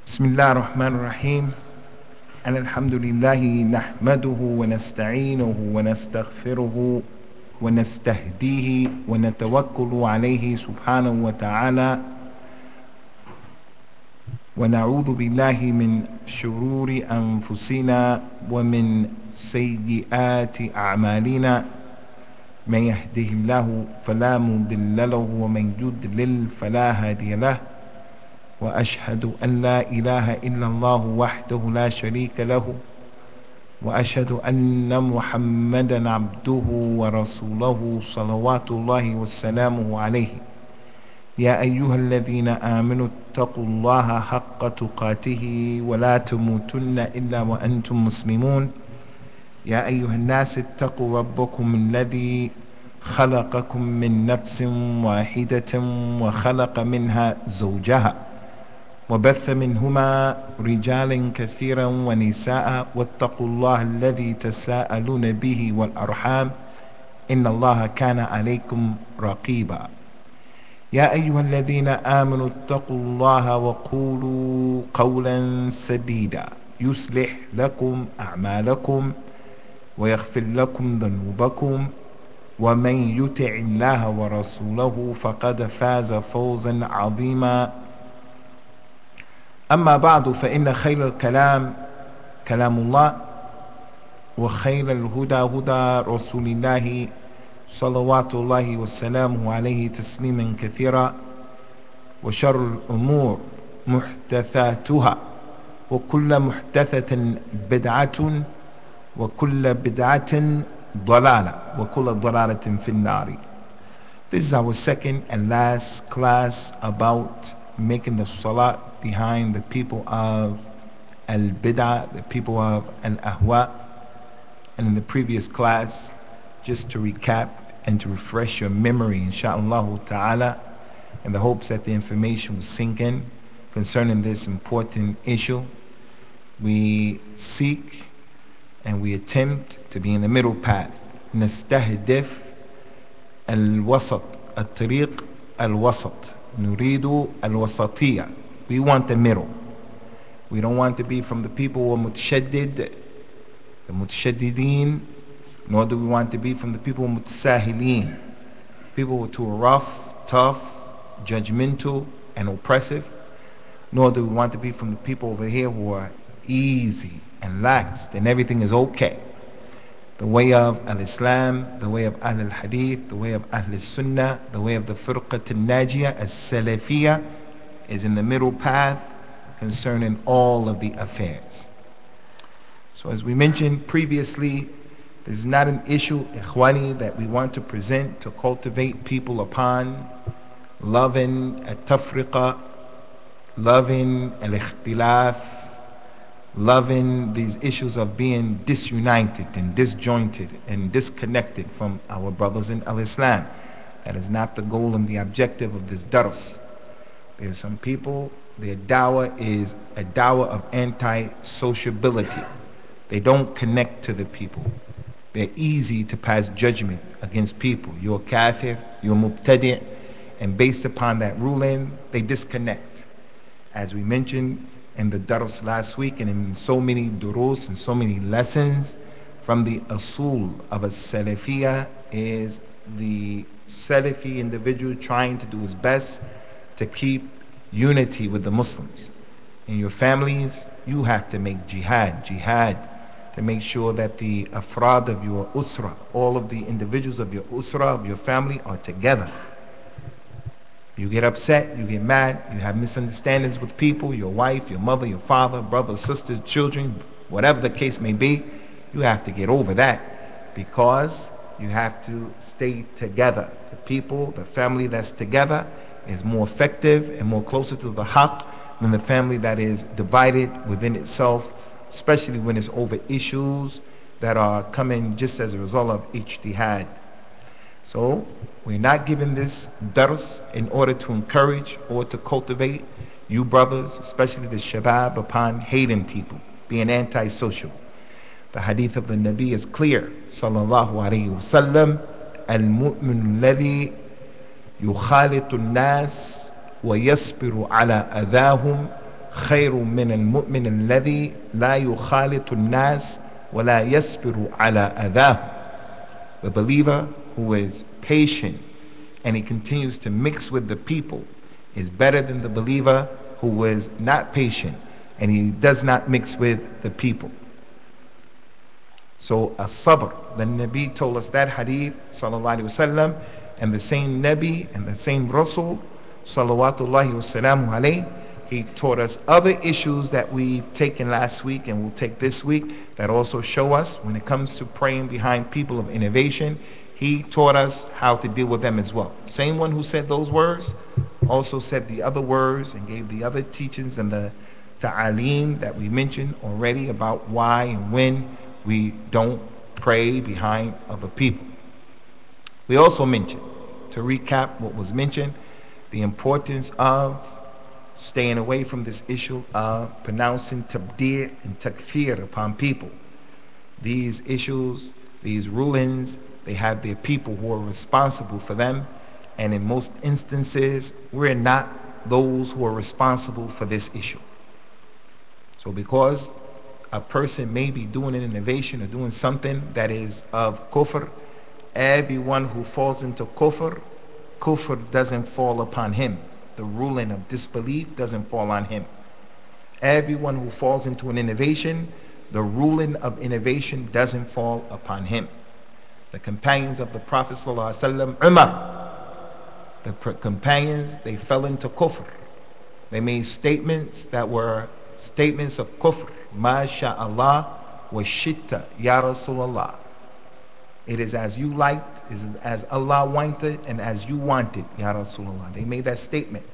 بسم الله الرحمن الرحيم الحمد لله نحمده ونستعينه ونستغفره ونستهديه ونتوكل عليه سبحانه وتعالى ونعوذ بالله من شرور أنفسنا ومن سيئات أعمالنا من يهده الله فلا مضل له ومن يضلل فلا هادي له وأشهد أن لا إله إلا الله وحده لا شريك له وأشهد أن محمدا عبده ورسوله صلوات الله وسلامه عليه يا أيها الذين آمنوا اتقوا الله حق تقاته ولا تموتن إلا وأنتم مسلمون يا أيها الناس اتقوا ربكم الذي خلقكم من نفس واحدة وخلق منها زوجها وبث منهما رجالا كثيرا ونساء واتقوا الله الذي تساءلون به والأرحام إن الله كان عليكم رقيبا يا أيها الذين آمنوا اتقوا الله وقولوا قولا سديدا يصلح لكم أعمالكم ويغفر لكم ذنوبكم ومن يطع الله ورسوله فقد فاز فوزا عظيما أما بعد فإن خير الكلام كلام الله وخير الهدى هدى رسول الله صلوات الله وسلامه عليه تسليما كثيرا وشر الأمور محدثاتها وكل محدثة بدعة وكل بدعة ضلالة وكل ضلالة في النار. This is our second and last class about making the salat behind the people of al-bid'ah, the people of al-ahwa. And in the previous class, just to recap and to refresh your memory, insha'Allah ta'ala, in the hopes that the information will sink in concerning this important issue, we seek and we attempt to be in the middle path. نستهدف الوسط الطريق الوسط نريد الوسطية. We want the middle. We don't want to be from the people who are mutashaddid, the mutashaddideen, nor do we want to be from the people who are mutasahilin, people who are rough, tough, judgmental, and oppressive, nor do we want to be from the people over here who are easy and laxed and everything is okay. The way of al-Islam, the way of al-Hadith, the way of al-Sunnah, the way of the Firqat al-Najiyah, as-Salafiyah, is in the middle path concerning all of the affairs. So as we mentioned previously, this is not an issue, ikhwani, that we want to present to cultivate people upon loving al-tafriqa, loving al-ikhtilaf, loving these issues of being disunited and disjointed and disconnected from our brothers in al-Islam. That is not the goal and the objective of this dars. There are some people, their dawah is a dawah of anti-sociability. They don't connect to the people. They're easy to pass judgment against people. You're kafir, you're mubtadi', and based upon that ruling, they disconnect. As we mentioned in the dars last week and in so many durus and so many lessons, from the asul of a salafiyah is the Salafi individual trying to do his best to keep unity with the Muslims. In your families, you have to make jihad to make sure that the afrad of your usra, all of the individuals of your usra, of your family, are together. You get upset, you get mad, you have misunderstandings with people, your wife, your mother, your father, brothers, sisters, children, whatever the case may be, you have to get over that because you have to stay together. The people, the family that's together is more effective and more closer to the haqq than the family that is divided within itself, especially when it's over issues that are coming just as a result of ijtihad. So we're not giving this dars in order to encourage or to cultivate you brothers, especially the shabab, upon hating people, being antisocial. The hadith of the Nabi is clear, sallallahu alayhi wa sallam, al-mu'min alladhi yukhalitu an-nas ويصبر على أذاهم خير من المؤمن الذي لا يخالط الناس ولا يصبر على أذاه. The believer who is patient and he continues to mix with the people is better than the believer who is not patient and he does not mix with the people. So as-sabr, the Nabi told us that hadith, sallallahu alaihi wasallam, and the same Nabi and the same Rasul, salawatullahi wasalamu alayhi, he taught us other issues that we've taken last week and we'll take this week that also show us when it comes to praying behind people of innovation. He taught us how to deal with them as well. Same one who said those words also said the other words and gave the other teachings and the ta'aleem that we mentioned already about why and when we don't pray behind other people. We also mentioned, to recap what was mentioned, the importance of staying away from this issue of pronouncing tabdi' and takfir upon people. These issues, these rulings, they have their people who are responsible for them, and in most instances, we're not those who are responsible for this issue. So because a person may be doing an innovation or doing something that is of kufr, everyone who falls into kufr, kufr doesn't fall upon him. The ruling of disbelief doesn't fall on him. Everyone who falls into an innovation, the ruling of innovation doesn't fall upon him. The companions of the Prophet ﷺ, Umar, the companions, they fell into kufr. They made statements that were statements of kufr. Ma sha'Allah wa shitta ya Rasulullah. It is as you liked, it is as Allah wanted, and as you wanted, Ya Rasulullah. They made that statement.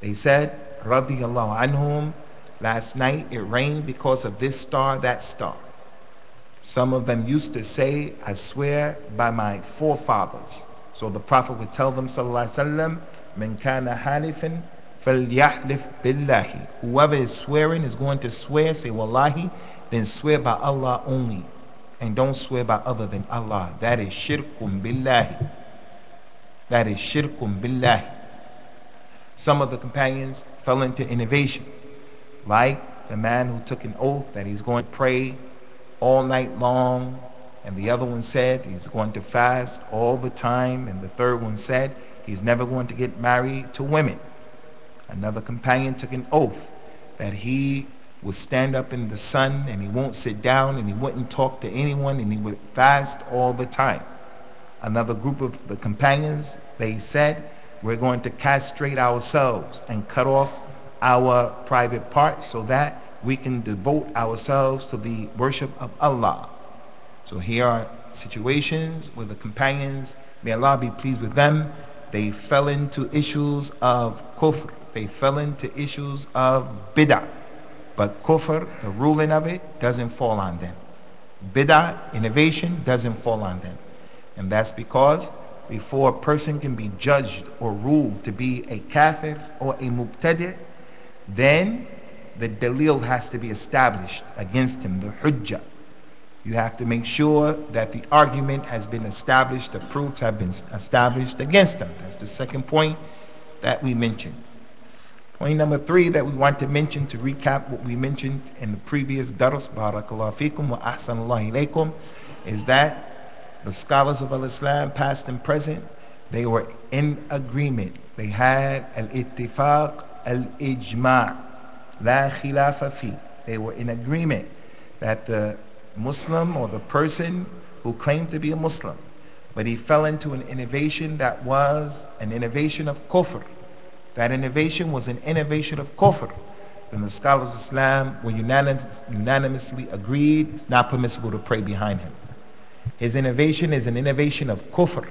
They said, radiyallahu anhum, last night it rained because of this star, that star. Some of them used to say, I swear by my forefathers. So the Prophet would tell them, sallallahu alaihi wasallam, man kana halifan falyahlif billahi. Whoever is swearing is going to swear, say wallahi, then swear by Allah only. And don't swear by other than Allah. That is shirkum billahi. That is shirkum billahi. Some of the companions fell into innovation, like the man who took an oath that he's going to pray all night long, and the other one said he's going to fast all the time, and the third one said he's never going to get married to women. Another companion took an oath that he would stand up in the sun and he won't sit down and he wouldn't talk to anyone and he would fast all the time. Another group of the companions, they said, we're going to castrate ourselves and cut off our private parts so that we can devote ourselves to the worship of Allah. So here are situations where the companions, may Allah be pleased with them, they fell into issues of kufr, they fell into issues of bid'ah. But kufr, the ruling of it, doesn't fall on them. Bid'ah, innovation, doesn't fall on them. And that's because before a person can be judged or ruled to be a kafir or a mubtadi', then the dalil has to be established against him, the hujjah. You have to make sure that the argument has been established, the proofs have been established against him. That's the second point that we mentioned. Point number 3 that we want to mention, to recap what we mentioned in the previous dars, barakallahu fikum wa ahsanallahu ilaykum, is that the scholars of al-Islam, past and present, they were in agreement. They had al-ittifaq, al-ijma', la khilafa fi. They were in agreement that the Muslim or the person who claimed to be a Muslim, but he fell into an innovation that was an innovation of kufr. That innovation was an innovation of kufr. Then the scholars of Islam were unanimously agreed it's not permissible to pray behind him. His innovation is an innovation of kufr.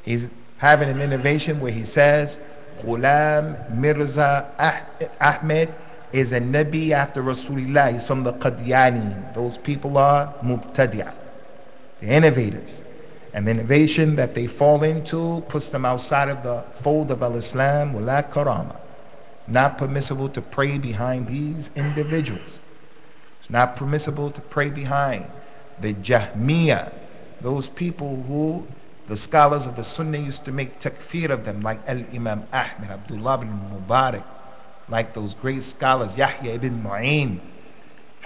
He's having an innovation where he says, Ghulam Mirza Ahmed is a Nabi after Rasulullah. He's from the Qadiani. Those people are mubtadi'ah, the innovators. And the innovation that they fall into puts them outside of the fold of al-Islam, wala karama. Not permissible to pray behind these individuals. It's not permissible to pray behind the Jahmiyyah, those people who the scholars of the Sunnah used to make takfir of them, like Al-Imam Ahmed, Abdullah bin Mubarak, like those great scholars, Yahya ibn Ma'in.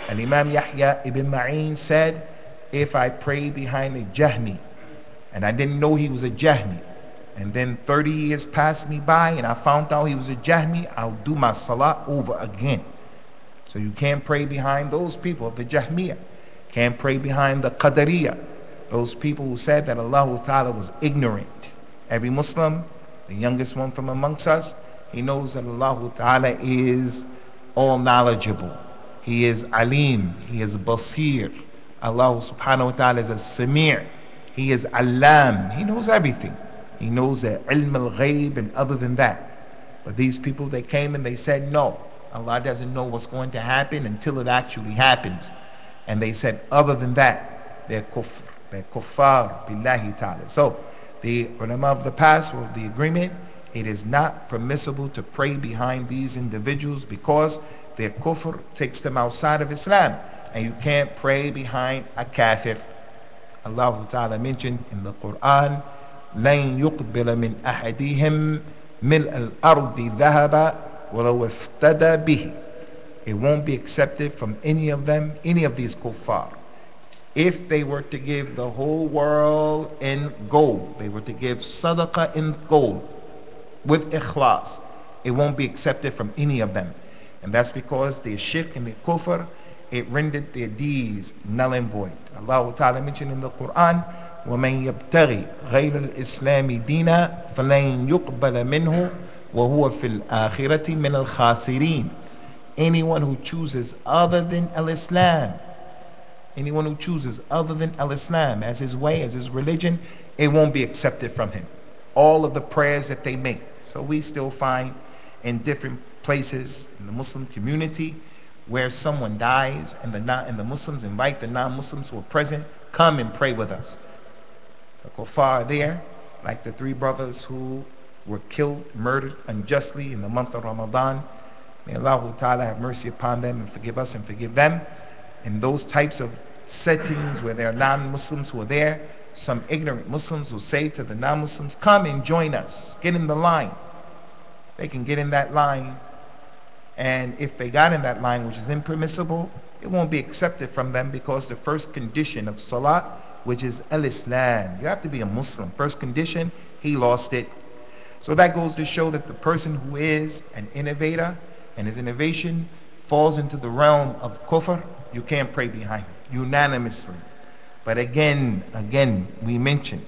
And Imam Yahya ibn Ma'in said, if I pray behind a Jahmi, and I didn't know he was a Jahmi, and then 30 years passed me by and I found out he was a Jahmi, I'll do my salah over again. So you can't pray behind those people of the Jahmiyyah. Can't pray behind the Qadariyah, those people who said that Allah Ta'ala was ignorant. Every Muslim, the youngest one from amongst us, he knows that Allah Ta'ala is all knowledgeable. He is Alim, He is Basir. Allah Subhanahu wa Ta'ala is a Samir. He is Alam, He knows everything. He knows the Ilm al-Ghayb and other than that. But these people, they came and they said, no, Allah doesn't know what's going to happen until it actually happens. And they said, other than that, they're kufr, they're kuffar billahi ta'ala. So, the ulama of the past were of the agreement, it is not permissible to pray behind these individuals because their kufr takes them outside of Islam. And you can't pray behind a kafir. Allah Ta'ala mentioned in the Quran, لَن يُقْبِلَ مِنْ أَحَدِهِمْ مِلْءَ الْأَرْضِ ذَهَبًا وَلَوْ افْتَدَى بِهِ. It won't be accepted from any of them, any of these kuffar. If they were to give the whole world in gold, they were to give sadaqah in gold with ikhlas, it won't be accepted from any of them. And that's because their shirk and their kufr, it rendered their deeds null and void. Allah Ta'ala mentioned in the Quran, وَمَنْ يَبْتَغِي غَيْرَ الْإِسْلَامِ دِينًا فَلَنْ يُقْبَلَ مِنْهُ وَهُوَ فِي الْآخِرَةِ مِنَ الْخَاسِرِينَ. Anyone who chooses other than Al-Islam, anyone who chooses other than Al-Islam as his way, as his religion, it won't be accepted from him. All of the prayers that they make. So we still find in different places in the Muslim community where someone dies and the Muslims invite the non-Muslims who are present, come and pray with us. The kuffar are there, like the 3 brothers who were killed, murdered unjustly in the month of Ramadan. May Allah Ta'ala have mercy upon them and forgive us and forgive them. In those types of settings where there are non-Muslims who are there, some ignorant Muslims will say to the non-Muslims, come and join us, get in the line. They can get in that line, and if they got in that line, which is impermissible, it won't be accepted from them because the first condition of salat, which is al-Islam, you have to be a Muslim. First condition, he lost it. So that goes to show that the person who is an innovator and his innovation falls into the realm of kufr, you can't pray behind him unanimously. But again, we mentioned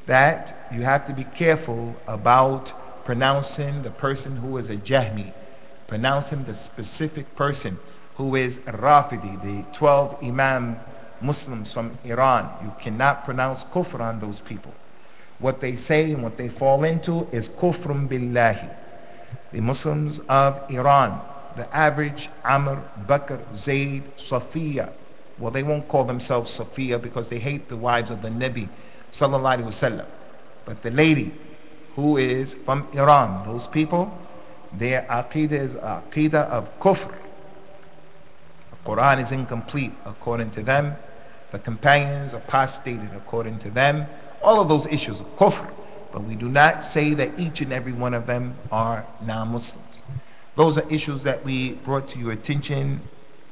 that you have to be careful about pronouncing the person who is a Jahmi, pronouncing the specific person who is a Rafidi, the 12 Imam Muslims from Iran. You cannot pronounce kufr on those people. What they say and what they fall into is kufrun billahi. The Muslims of Iran, the average Amr, Bakr, Zayd, Safiya, well, they won't call themselves Safiya because they hate the wives of the Nabi sallallahu alaihi wasallam. But the lady who is from Iran, those people, their aqidah is aqidah of kufr. The Quran is incomplete according to them. The companions apostated according to them. All of those issues of kufr. But we do not say that each and every one of them are non-Muslims. Those are issues that we brought to your attention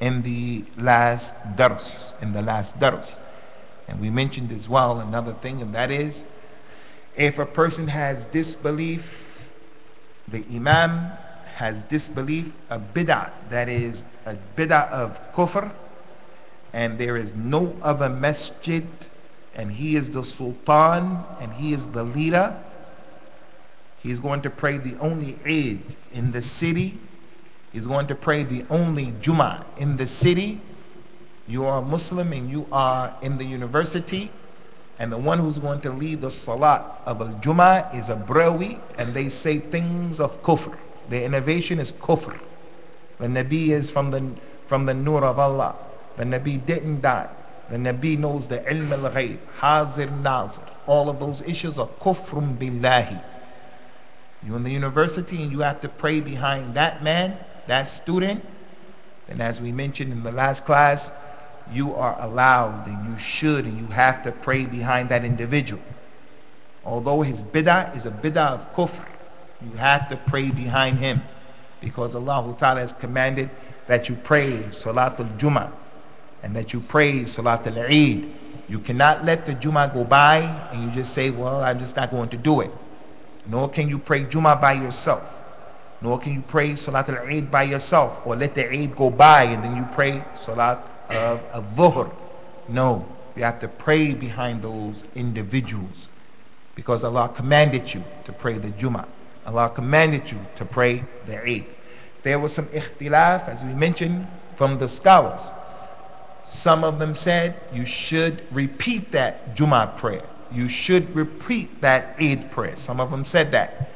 in the last dars, And we mentioned as well another thing, and that is, if a person has disbelief, the Imam has disbelief, a bid'ah, that is a bid'ah of kufr, and there is no other masjid, and he is the sultan, and he is the leader, he is going to pray the only Eid in the city, he's going to pray the only Jummah in the city. You are a Muslim and you are in the university, and the one who's going to lead the salat of al-Jummah is a Brawi, and they say things of kufr. Their innovation is kufr. The Nabi is from the nur of Allah. The Nabi didn't die. The Nabi knows the ilm al-ghayb, hazir nazir. All of those issues are kufrun billahi. You're in the university and you have to pray behind that man, that student. And as we mentioned in the last class, you are allowed and you should and you have to pray behind that individual. Although his bid'ah is a bid'ah of kufr, you have to pray behind him. because Allah Ta'ala has commanded that you pray Salat al-Jum'ah and that you pray Salat al-Eid. You cannot let the Jum'ah go by and you just say, well, I'm just not going to do it. Nor can you pray Jum'ah by yourself. Nor can you pray Salat al-Eid by yourself, or let the Eid go by and then you pray Salat of al-Dhuhr. No, you have to pray behind those individuals, because Allah commanded you to pray the Jum'ah. Allah commanded you to pray the Eid. There was some ikhtilaf, as we mentioned, from the scholars. Some of them said you should repeat that Jum'ah prayer. You should repeat that Eid prayer. Some of them said that.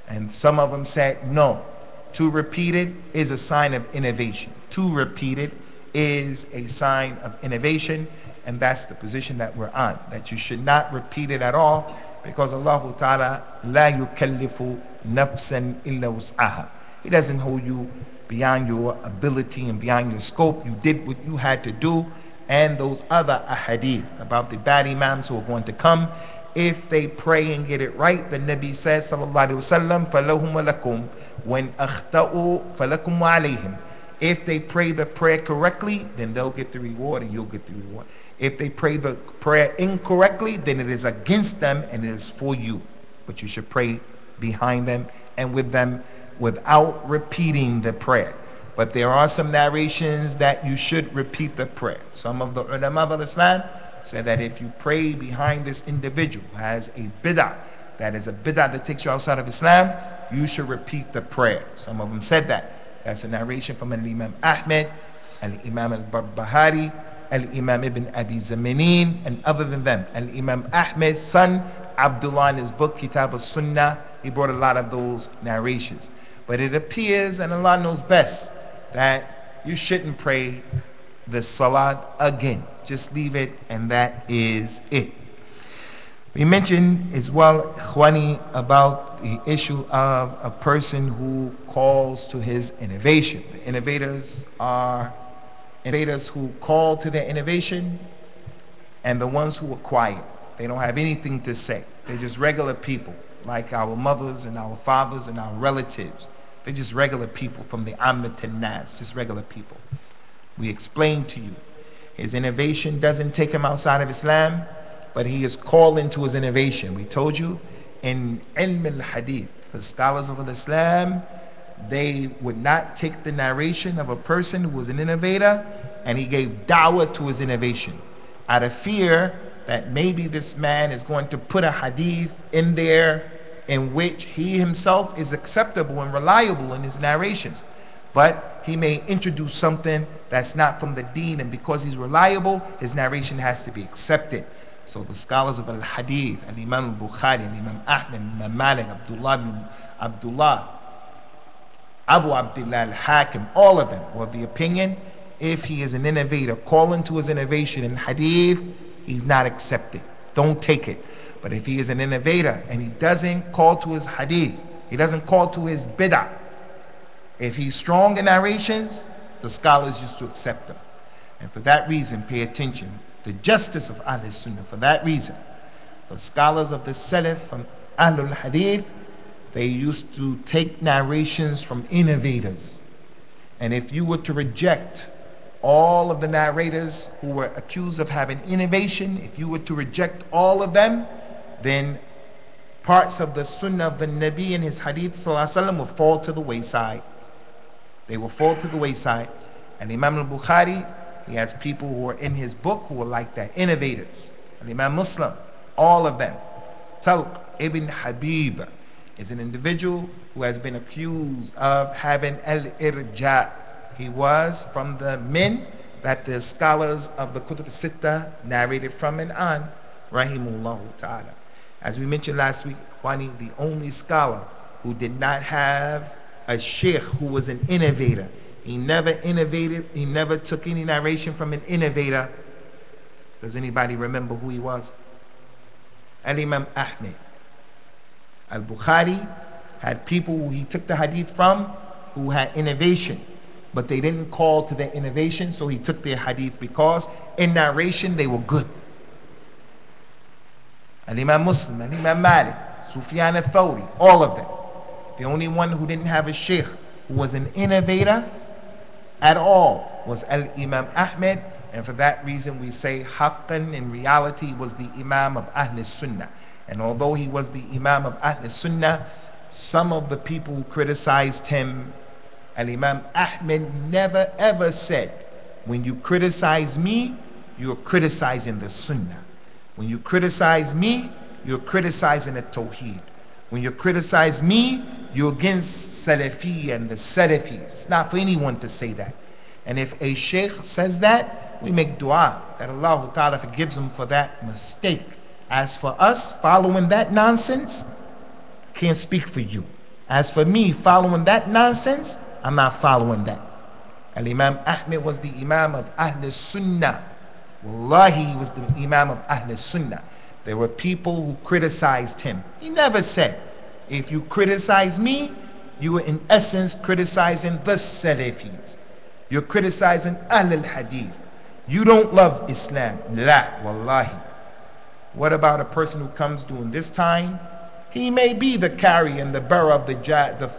And some of them said no. To repeat it is a sign of innovation. To repeat it is a sign of innovation. And that's the position that we're on. That you should not repeat it at all, because Allah Ta'ala la yukallifu nafsan illa wus'aha. He doesn't hold you beyond your ability and beyond your scope. You did what you had to do. And those other ahadith about the bad imams who are going to come, if they pray and get it right, the Nabi says, sallallahu alayhi wa sallam, فَلَهُمْ وَلَكُمْ وَإِنْ أَخْتَأُوا فَلَكُمْ وَعَلَيْهِمْ. If they pray the prayer correctly, then they'll get the reward and you'll get the reward. If they pray the prayer incorrectly, then it is against them and it is for you. But you should pray behind them and with them without repeating the prayer. But there are some narrations that you should repeat the prayer. Some of the ulama of Islam said that if you pray behind this individual who has a bid'ah, that is a bid'ah that takes you outside of Islam, you should repeat the prayer. Some of them said that. That's a narration from Imam Ahmed, Imam al-Barbahari, Imam Ibn Abi Zamanin, and other than them. Imam Ahmed's son, Abdullah, in his book, Kitab al-Sunnah, he brought a lot of those narrations. But it appears, and Allah knows best, that you shouldn't pray the salat again. Just leave it, and that is it. We mentioned as well, Ikhwani, about the issue of a person who calls to his innovation. The innovators are innovators who call to their innovation, and the ones who are quiet. They don't have anything to say. They're just regular people, like our mothers and our fathers and our relatives. They're just regular people from the Ammat al-Nas, just regular people. We explained to you, his innovation doesn't take him outside of Islam, but he is calling to his innovation. We told you in Ilm al-Hadith, the scholars of Islam, they would not take the narration of a person who was an innovator and he gave da'wah to his innovation out of fear that maybe this man is going to put a hadith in there in which he himself is acceptable and reliable in his narrations, but he may introduce something that's not from the deen, and because he's reliable, his narration has to be accepted. So the scholars of al-Hadith, al-Imam al-Bukhari, al-Imam Ahmed, Imam Malik, Abdullah, Abu Abdullah al-Hakim, all of them were of the opinion, if he is an innovator calling to his innovation in hadith, he's not accepted. Don't take it. But if he is an innovator and he doesn't call to his hadith, he doesn't call to his bid'ah, if he's strong in narrations, the scholars used to accept him. And for that reason, pay attention. The justice of Ahl Sunnah, for that reason, the scholars of the Salaf from Ahlul Hadith, they used to take narrations from innovators. And if you were to reject all of the narrators who were accused of having innovation, if you were to reject all of them, then parts of the Sunnah of the Nabi and his Hadith ﷺ will fall to the wayside. They will fall to the wayside. And Imam al-Bukhari, he has people who are in his book who are like that, innovators. And Imam Muslim, all of them. Talq ibn Habib is an individual who has been accused of having al-irja. He was from the men that the scholars of the Kutub Sitta narrated from and on, rahimullah ta'ala. As we mentioned last week, Khwani, the only scholar who did not have a sheikh who was an innovator. He never innovated, he never took any narration from an innovator. Does anybody remember who he was? Al-Imam Ahmed. Al-Bukhari had people who he took the hadith from who had innovation, but they didn't call to their innovation, so he took their hadith because in narration they were good. Al-Imam Muslim, Al-Imam Malik, Sufyan al-Thawri, all of them. The only one who didn't have a sheikh who was an innovator at all was Al-Imam Ahmed, and for that reason we say Haqqan, in reality, was the Imam of Ahl Sunnah. And although he was the Imam of Ahl Sunnah, some of the people who criticized him, Al-Imam Ahmed never ever said, when you criticize me, you're criticizing the Sunnah. When you criticize me, you're criticizing the Tawheed. When you criticize me, you're against Salafi and the Salafis. It's not for anyone to say that. And if a sheikh says that, we make dua that Allah Ta'ala forgives him for that mistake. As for us following that nonsense, I can't speak for you. As for me following that nonsense, I'm not following that. Al-Imam Ahmed was the Imam of Ahl Sunnah. Wallahi, he was the Imam of Ahl Sunnah. There were people who criticized him. He never said, if you criticize me, you are in essence criticizing the Salafis. You're criticizing Ahl al-Hadith. You don't love Islam. La, wallahi. What about a person who comes during this time? He may be the carrier and the bearer of the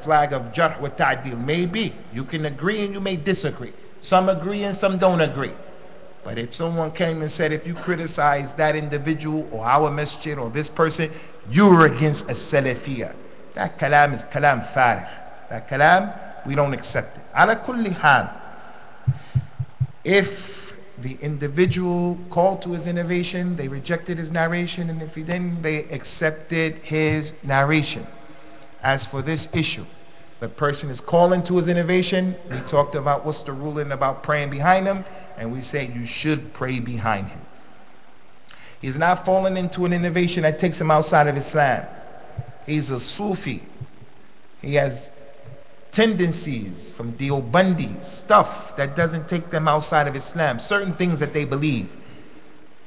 flag of Jarh wa Ta'dil. Maybe. You can agree and you may disagree. Some agree and some don't agree. But if someone came and said, if you criticize that individual or our masjid or this person, you're against a Salafiyah. That kalam is kalam farigh. That kalam, we don't accept it. Ala kulli hal. If the individual called to his innovation, they rejected his narration, and if he didn't, they accepted his narration. As for this issue, the person is calling to his innovation, we talked about what's the ruling about praying behind him, and we say you should pray behind him. He's not falling into an innovation that takes him outside of Islam. He's a Sufi. He has tendencies from Deobandi, stuff that doesn't take them outside of Islam, certain things that they believe,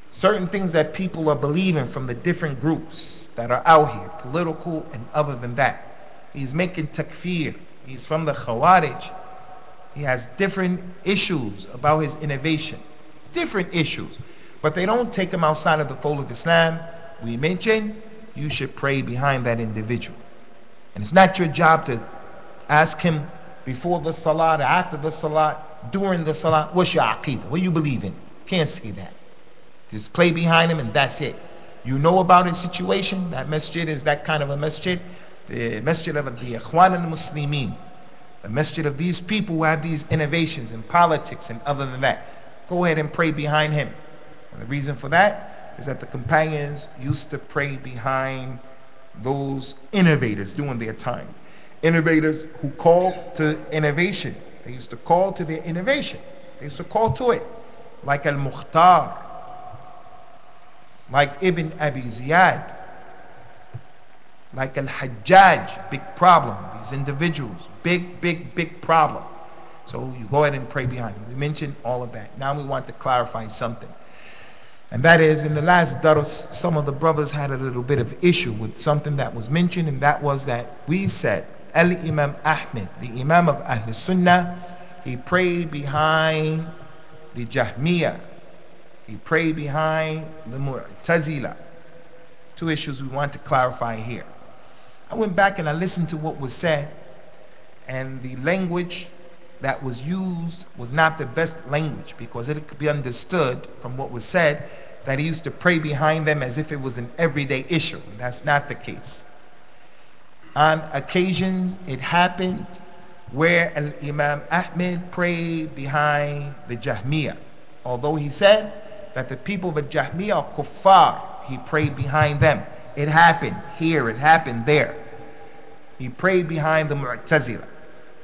certain things that people are believing from the different groups that are out here, political and other than that. He's making takfir. He's from the Khawarij. He has different issues about his innovation, different issues, but they don't take him outside of the fold of Islam. We mentioned you should pray behind that individual, and it's not your job to ask him before the salah, after the salah, during the salah, what's your aqeedah? What do you believe in? Can't say that. Just play behind him and that's it. You know about his situation. That masjid is that kind of a masjid. The masjid of the Ikhwan al-Muslimin. The masjid of these people who have these innovations in politics and other than that. Go ahead and pray behind him. And the reason for that is that the companions used to pray behind those innovators during their time. Innovators who called to innovation. They used to call to their innovation. They used to call to it. Like Al-Mukhtar, like Ibn Abi Ziyad, like Al-Hajjaj, big problem. These individuals, big problem. So you go ahead and pray behind them. We mentioned all of that. Now we want to clarify something. And that is, in the last dars, some of the brothers had a little bit of issue with something that was mentioned, and that was that we said, Al-Imam Ahmed, the Imam of Ahl Sunnah, he prayed behind the Jahmiyyah. He prayed behind the Mu'tazila. Two issues we want to clarify here. I went back and I listened to what was said, and the language that was used was not the best language, because it could be understood from what was said that he used to pray behind them as if it was an everyday issue. That's not the case. On occasions, it happened where Imam Ahmed prayed behind the Jahmiyyah. Although he said that the people of the Jahmiyyah are kuffar, he prayed behind them. It happened here, it happened there. He prayed behind the Mu'tazila.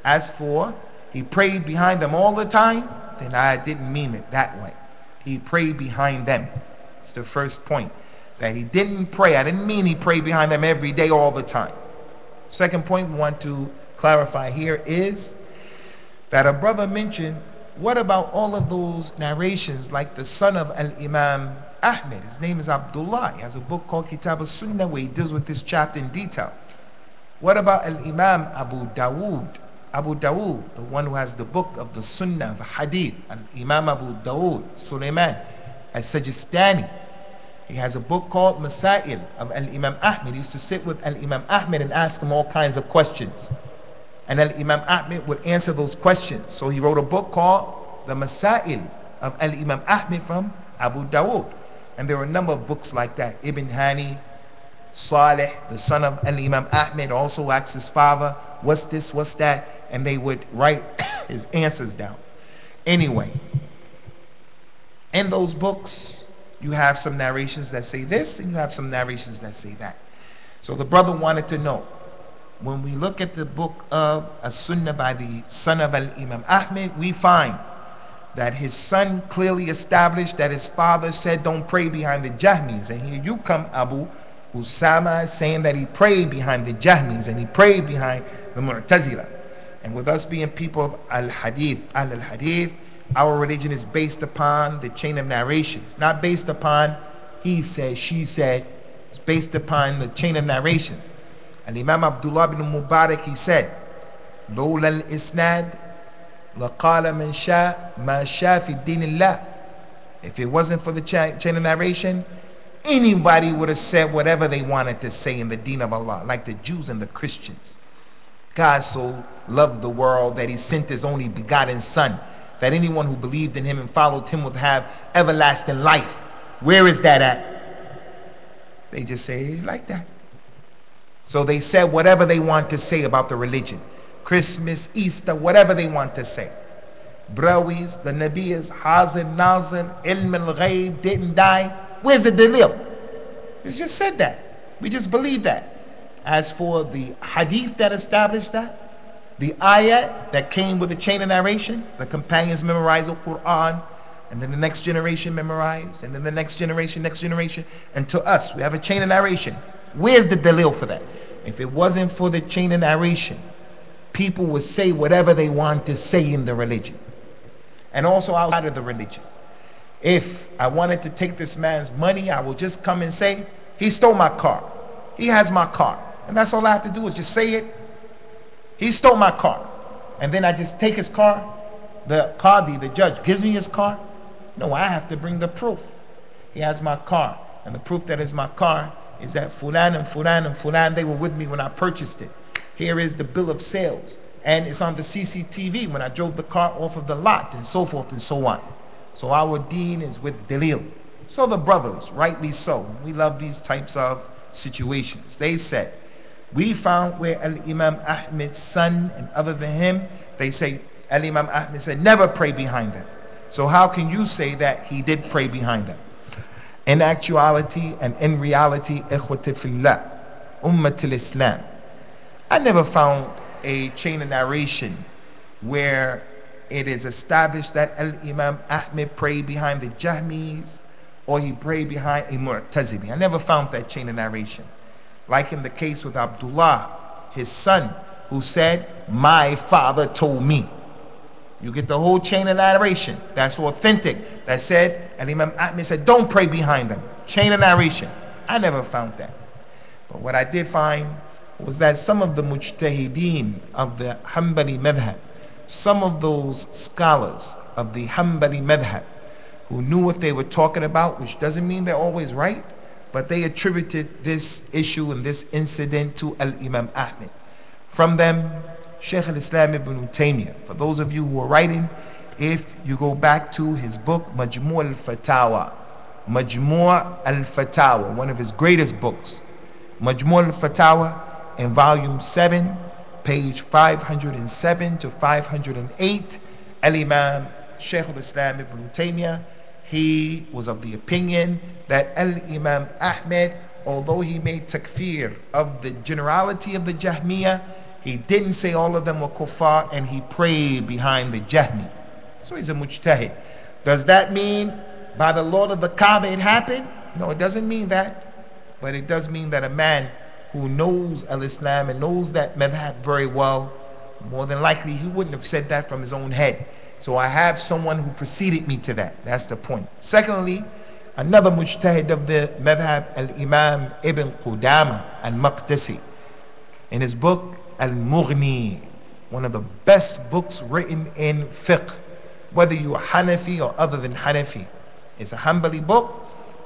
As for he prayed behind them all the time, then I didn't mean it that way. He prayed behind them. It's the first point. That he didn't pray. I didn't mean he prayed behind them every day, all the time. Second point we want to clarify here is that a brother mentioned, what about all of those narrations like the son of Al-Imam Ahmed? His name is Abdullah. He has a book called Kitab al-Sunnah where he deals with this chapter in detail. What about Al-Imam Abu Dawood? Abu Dawood, the one who has the book of the Sunnah of Hadith, Al-Imam Abu Dawood, Sulaiman al-Sajistani. He has a book called Masail of Al-Imam Ahmed. He used to sit with Al-Imam Ahmed and ask him all kinds of questions. And Al-Imam Ahmed would answer those questions. So he wrote a book called The Masail of Al-Imam Ahmed from Abu Dawood. And there were a number of books like that. Ibn Hani, Saleh, the son of Al-Imam Ahmed, also asked his father, what's this, what's that? And they would write his answers down. Anyway, in those books, you have some narrations that say this, and you have some narrations that say that. So the brother wanted to know, when we look at the book of As-Sunnah by the son of Al-Imam Ahmed, we find that his son clearly established that his father said don't pray behind the Jahmis. And here you come, Abu Usamah, saying that he prayed behind the Jahmis and he prayed behind the Mu'tazila. And with us being people of Al-Hadith, Al-Hadith, our religion is based upon the chain of narrations, not based upon he said, she said. It's based upon the chain of narrations. And Imam Abdullah bin Mubarak, he said, لولا الإسناد لقال من شاء ما شاء في الدين الله. If it wasn't for the chain of narration, anybody would have said whatever they wanted to say in the deen of Allah, like the Jews and the Christians. God so loved the world that he sent his only begotten son, that anyone who believed in him and followed him would have everlasting life. Where is that at? They just say it like that. So they said whatever they want to say about the religion. Christmas, Easter, whatever they want to say. Brawis, the Nabiyas, Hazir, Nazir, Ilm al-Ghayb, didn't die. Where's the dalil? We just said that. We just believe that. As for the hadith that established that, the ayat that came with the chain of narration, the companions memorized the Quran, and then the next generation memorized, and then the next generation, and to us, we have a chain of narration. Where's the dalil for that? If it wasn't for the chain of narration, people would say whatever they want to say in the religion, and also outside of the religion. If I wanted to take this man's money, I will just come and say, he stole my car. He has my car. And that's all I have to do is just say it. He stole my car. And then I just take his car. The Qadi, the judge, gives me his car. No, I have to bring the proof. He has my car. And the proof that is my car is that Fulan and Fulan and Fulan, they were with me when I purchased it. Here is the bill of sales. And it's on the CCTV when I drove the car off of the lot, and so forth and so on. So our deen is with dalil. So the brothers, rightly so, we love these types of situations. They said, we found where Al-Imam Ahmed's son and other than him, they say, Al-Imam Ahmed said, never pray behind them. So how can you say that he did pray behind them? In actuality and in reality, ikhwati fillah, ummatul Islam, I never found a chain of narration where it is established that Al-Imam Ahmed prayed behind the Jahmis or he prayed behind a Mu'tazili. I never found that chain of narration. Like in the case with Abdullah, his son, who said, my father told me. You get the whole chain of narration. That's authentic. That said, and Imam Ahmed said, don't pray behind them. Chain of narration. I never found that. But what I did find was that some of the mujtahideen of the Hanbali madhab, some of those scholars of the Hanbali madhab who knew what they were talking about, which doesn't mean they're always right, but they attributed this issue and this incident to Al-Imam Ahmed. From them, Shaykh al-Islam ibn Taymiyyah. For those of you who are writing, if you go back to his book, Majmu' al-Fatawa, one of his greatest books, Majmu' al-Fatawa, in volume 7, page 507 to 508, Al-Imam Shaykh al-Islam ibn Taymiyyah, he was of the opinion that Al-Imam Ahmed, although he made takfir of the generality of the Jahmiyyah, he didn't say all of them were kuffar, and he prayed behind the Jahmi. So he's a mujtahid. Does that mean by the Lord of the Kaaba it happened? No, it doesn't mean that. But it does mean that a man who knows al-Islam and knows that madhab very well, more than likely he wouldn't have said that from his own head. So I have someone who preceded me to that. That's the point. Secondly, another mujtahid of the madhab, al-Imam Ibn Qudama al-Maqdisi, in his book Al-Mughni, one of the best books written in fiqh, whether you are Hanafi or other than Hanafi. It's a Hanbali book,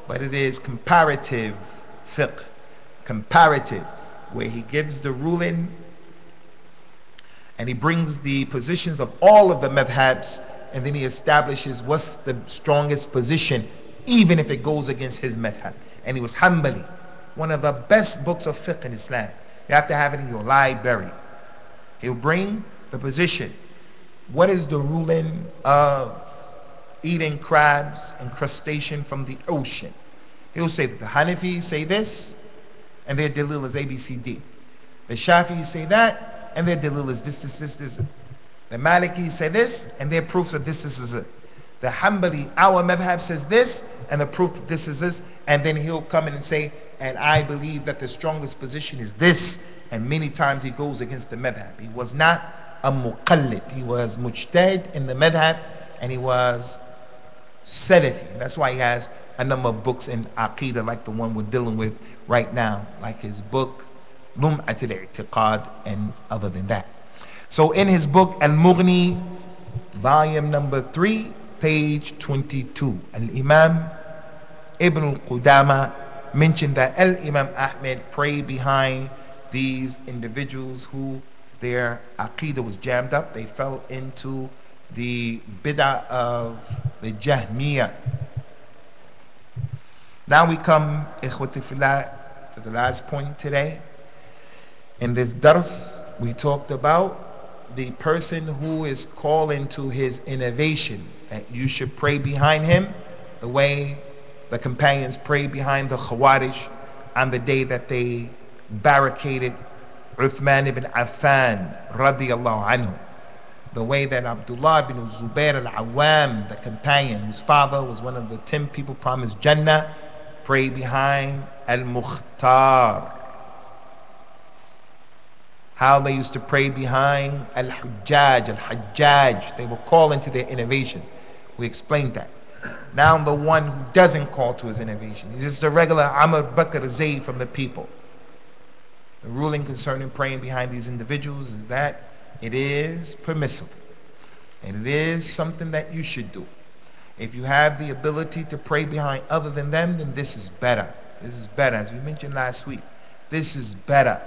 but it is comparative fiqh, comparative, where he gives the ruling And he brings the positions of all of the madhabs, and then he establishes what's the strongest position, even if it goes against his madhab. And he was Hanbali, one of the best books of fiqh in Islam. You have to have it in your library. He'll bring the position. What is the ruling of eating crabs and crustacean from the ocean? He'll say that the Hanafis say this, and their dalil is A, B, C, D. The Shafi'is say that, and their dalil is this. The Malikis say this, and their proofs are this is it. The Hanbali, our madhab, says this, and the proof that this is this, and then he'll come in and say, and I believe that the strongest position is this, and many times he goes against the madhab. He was not a muqallid, he was mujtahid in the madhab, and he was Salafi. That's why he has a number of books in Aqidah, like the one we're dealing with right now, like his book Lum'at al-I'tiqad, and other than that. So in his book Al-Mughni, volume number 3, page 22, Al-Imam Ibn al-Qudama mentioned that Al-Imam Ahmed prayed behind these individuals who their Aqidah was jammed up. They fell into the bid'ah of the Jahmiyyah. Now we come, ikhwati fillah, to the last point today. In this dars, we talked about the person who is calling to his innovation, that you should pray behind him the way the companions prayed behind the Khawarij on the day that they barricaded Uthman ibn Affan radiyallahu anhu. The way that Abdullah ibn Zubair al-Awwam, the companion whose father was one of the 10 people promised Jannah, prayed behind al-Mukhtar. How they used to pray behind al-Hajjaj. They were calling to their innovations. We explained that. Now the one who doesn't call to his innovation, he's just a regular Amr Bakr Zayd from the people. The ruling concerning praying behind these individuals is that it is permissible, and it is something that you should do. If you have the ability to pray behind other than them, then this is better. This is better, as we mentioned last week. This is better,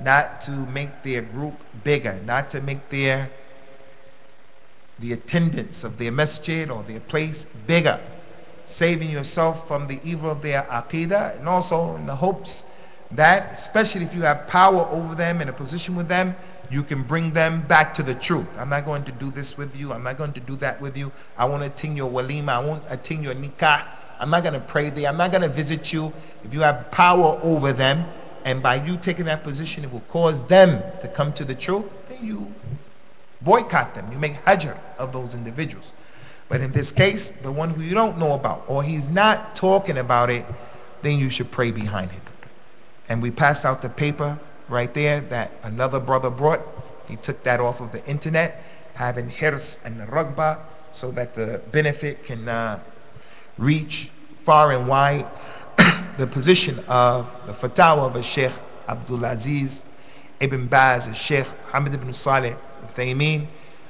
not to make their group bigger, not to make the attendance of their masjid or their place bigger, saving yourself from the evil of their aqidah, and also in the hopes that, especially if you have power over them, in a position with them, you can bring them back to the truth. I'm not going to do this with you. I'm not going to do that with you. I won't attend your walima. I won't attend your nikah. I'm not going to pray there. I'm not going to visit you. If you have power over them, and by you taking that position, it will cause them to come to the truth, then you boycott them. You make hajr of those individuals. But in this case, the one who you don't know about, or he's not talking about it, then you should pray behind him. And we passed out the paper right there that another brother brought. He took that off of the internet, having hirs and the rugba, so that the benefit can reach far and wide. The position of the fatwa of a Sheikh Abdul Aziz Ibn Baz, a Sheikh Muhammad ibn Saleh Uthaymeen,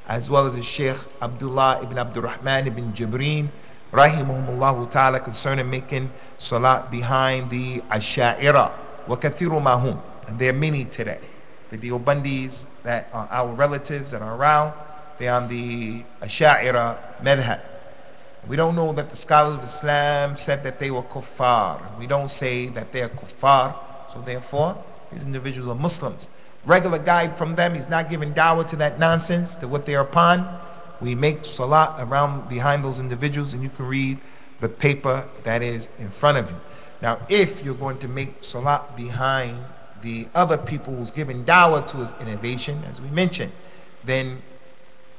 as well as a Sheikh Abdullah ibn Abdul Rahman ibn Jibreen, rahimahumullah ta'ala, concerning making salat behind the Asha'ira. وَكَثِيرُ مَا هُمْ. And there are many today. The Deobandis that are our relatives that are around, they are on the Asha'ira madhab. We don't know that the scholars of Islam said that they were kuffar. We don't say that they are kuffar. So therefore, these individuals are Muslims. Regular guide from them, he's not giving dawah to that nonsense, to what they're upon. We make salat around behind those individuals, and you can read the paper that is in front of you. Now, if you're going to make salat behind the other people who's giving dawah to his innovation, as we mentioned, then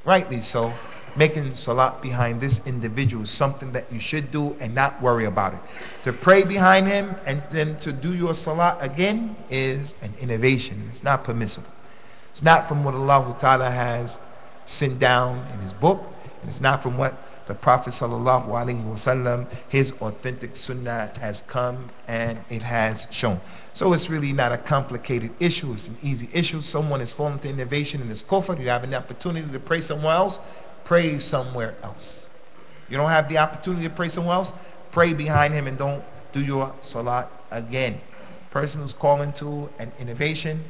rightly so, making salat behind this individual is something that you should do and not worry about it. To pray behind him and then to do your salat again is an innovation. It's not permissible. It's not from what Allah Ta'ala has sent down in his book, and it's not from what the Prophet Sallallahu Alaihi Wasallam, his authentic sunnah, has come and it has shown. So it's really not a complicated issue. It's an easy issue. Someone is falling to innovation in this kufr. You have an opportunity to pray somewhere else. Pray somewhere else. You don't have the opportunity to pray somewhere else. Pray behind him and don't do your salat again. Person who's calling to an innovation,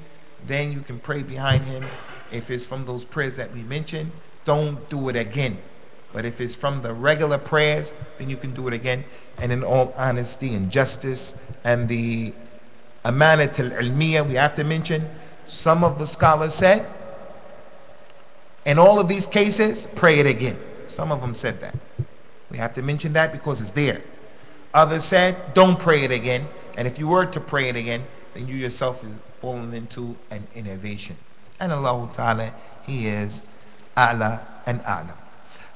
then you can pray behind him If it's from those prayers that we mentioned, don't do it again. But if it's from the regular prayers, then you can do it again. And in all honesty and justice and the amanat al-ilmiya, we have to mention, some of the scholars said, in all of these cases, pray it again. Some of them said that. We have to mention that because it's there. Others said, don't pray it again. And if you were to pray it again, then you yourself is falling into an innovation. And Allah Ta'ala, He is A'la and A'la.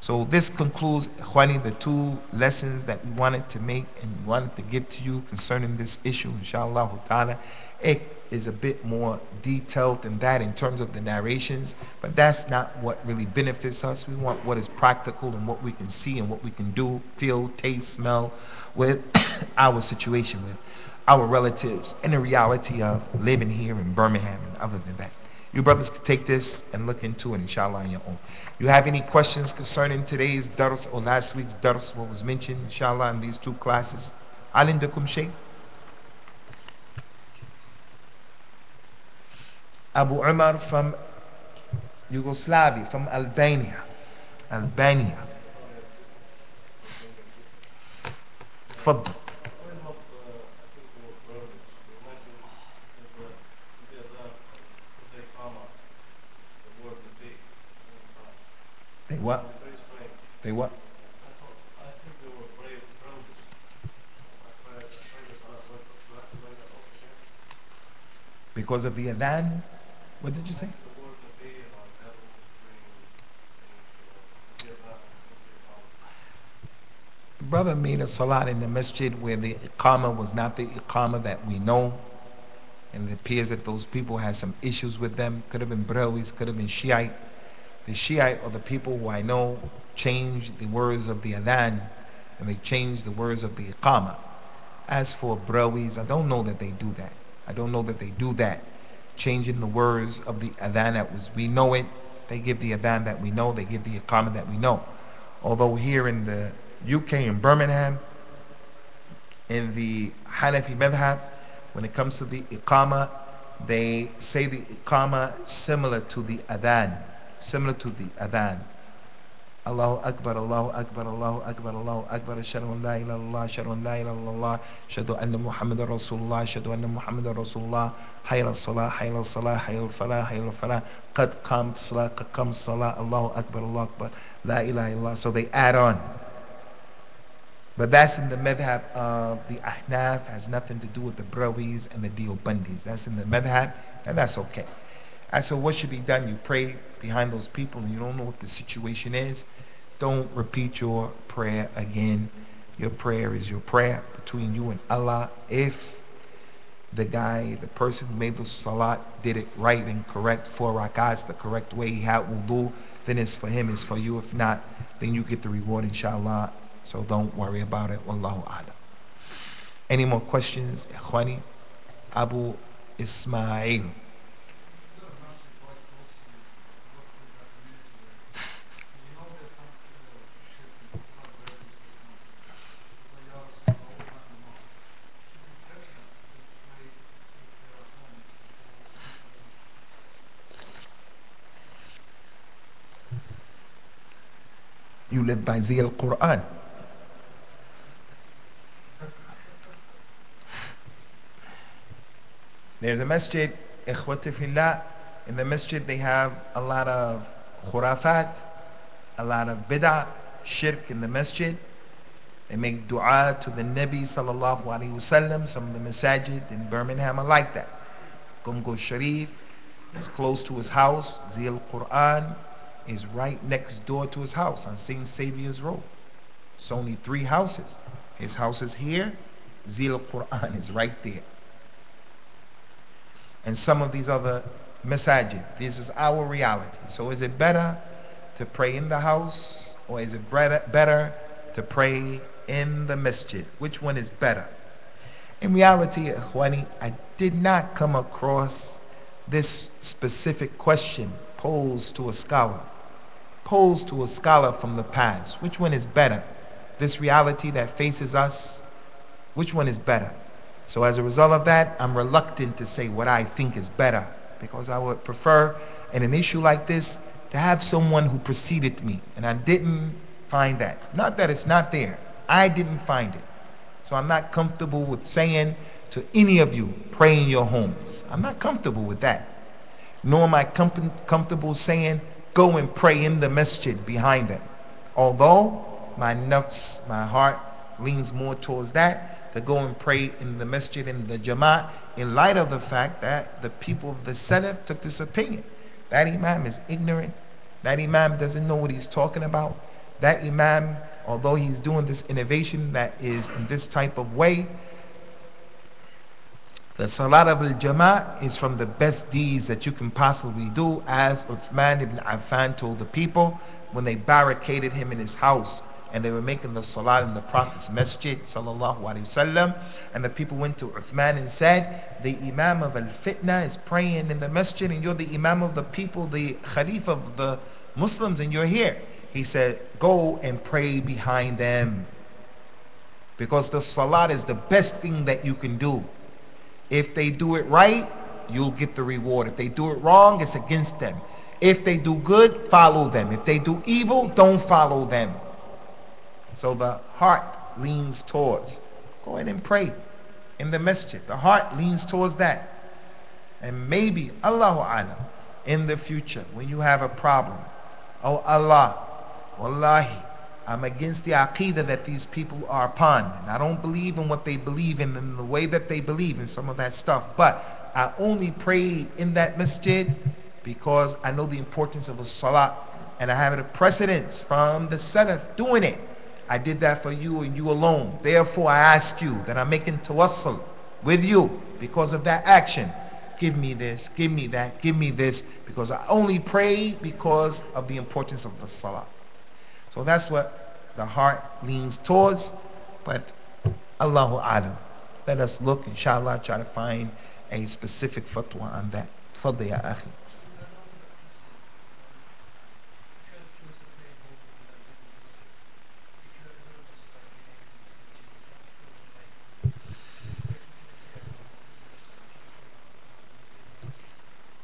So this concludes, Ikhwani, the two lessons that we wanted to make and wanted to give to you concerning this issue, inshallah ta'ala. It is a bit more detailed than that in terms of the narrations, but that's not what really benefits us. We want what is practical and what we can see and what we can do, feel, taste, smell with our situation, with our relatives, and the reality of living here in Birmingham and other than that. You brothers could take this and look into it, inshallah, on your own. You have any questions concerning today's dars or last week's dars, what was mentioned, inshallah, in these two classes? Alindakum shay? Abu Umar from Yugoslavia, from Albania. Albania. Fadl. They what? They what? Because of the adhan? What did you say? The brother made a salat in the masjid where the iqamah was not the iqamah that we know. And it appears that those people had some issues with them. Could have been Brahwis, could have been Shiite. The Shiite or the people who I know changed the words of the adhan and they changed the words of the iqamah. As for Brahwis, I don't know that they do that. I don't know that they do that. Changing the words of the adhan that we know it. They give the adhan that we know. They give the iqamah that we know. Although here in the UK, in Birmingham, in the Hanafi madhab, when it comes to the iqamah, they say the iqamah similar to the adhan. Similar to the adhan. Allahu Akbar, Allahu Akbar, Allahu Akbar, Allahu Akbar, Ashhadu an la ilaha illallah, Ashhadu an la ilaha illallah, Ashhadu anna Muhammadan Rasulullah, Ashhadu anna Muhammadan Rasulullah, Hayya as-salah, Hayya as-salah, Hayya al-falah, Hayya al-falah, Qad qamat as-salah, Qad qamat as-salah, Allahu Akbar, Allahu Akbar, La ilaha illallah. So they add on. But that's in the madhab of the Ahnaf, has nothing to do with the Brahwis and the Deobandis. That's in the madhab, and that's okay. So what should be done? You pray behind those people and you don't know what the situation is. Don't repeat your prayer again. Your prayer is your prayer between you and Allah. If the person who made the salat did it right and correct, 4 rakats, the correct way, he had wudu, then it's for him, it's for you. If not, then you get the reward, inshallah. So don't worry about it. Wallahu a'lam. Any more questions? Ikhwani? Abu Ismail. You live by the Quran. There's a masjid, ikhwati fillah. In the masjid they have a lot of khurafat, a lot of bid'ah, shirk in the masjid. They make dua to the Nabi sallallahu alaihi wasallam. Some of the masajid in Birmingham are like that. Gumgo Sharif is close to his house. Zil Quran is right next door to his house on St. Saviour's Road. It's only 3 houses. His house is here. Zil Quran is right there. And some of these other masajid, this is our reality. So is it better to pray in the house or is it better to pray in the masjid? Which one is better? In reality, Ikhwani, I did not come across this specific question posed to a scholar from the past. Which one is better? This reality that faces us, which one is better? So as a result of that, I'm reluctant to say what I think is better, because I would prefer in an issue like this, to have someone who preceded me, and I didn't find that. Not that it's not there, I didn't find it. So I'm not comfortable with saying to any of you, pray in your homes. I'm not comfortable with that. Nor am I comfortable saying, go and pray in the masjid behind them. Although my nafs, my heart leans more towards that, to go and pray in the masjid in the jama'at, in light of the fact that the people of the Salaf took this opinion. That imam is ignorant. That imam doesn't know what he's talking about. That imam, although he's doing this innovation that is in this type of way, the Salat of al-Jama'ah is from the best deeds that you can possibly do, as Uthman ibn Affan told the people when they barricaded him in his house and they were making the Salat in the Prophet's Masjid sallallahu alaihi wasallam, and the people went to Uthman and said, the Imam of al-Fitna is praying in the Masjid and you're the Imam of the people, the Khalifa of the Muslims, and you're here. He said, go and pray behind them, because the Salat is the best thing that you can do. If they do it right, you'll get the reward. If they do it wrong, it's against them. If they do good, follow them. If they do evil, don't follow them. So the heart leans towards, go ahead and pray in the masjid. The heart leans towards that. And maybe, Allahu Alam, in the future, when you have a problem, oh Allah, wallahi, I'm against the aqidah that these people are upon, and I don't believe in what they believe in and the way that they believe in some of that stuff, but I only prayed in that masjid because I know the importance of a salat, and I have a precedence from the Salaf doing it. I did that for you and you alone. Therefore I ask you that I'm making tawassul with you because of that action. Give me this, give me that, give me this, because I only pray because of the importance of the salat. So that's what the heart leans towards, but Allahu Alam. Let us look, inshallah, try to find a specific fatwa on that. Tfadli ya akhi.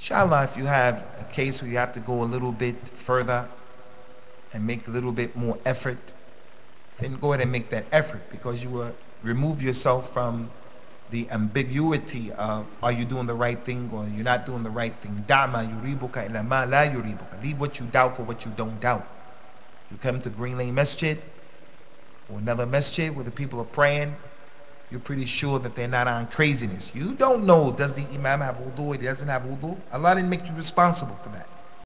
Inshallah, if you have a case where you have to go a little bit further and make a little bit more effort, then go ahead and make that effort, because you will remove yourself from the ambiguity of, are you doing the right thing or you're not doing the right thing. Da'ma yuribuka ila ma la yuribuka. Leave what you doubt for what you don't doubt. You come to Green Lane Masjid or another masjid where the people are praying, you're pretty sure that they're not on craziness. You don't know, does the imam have wudu or he doesn't have wudu? Allah didn't make you responsible for that.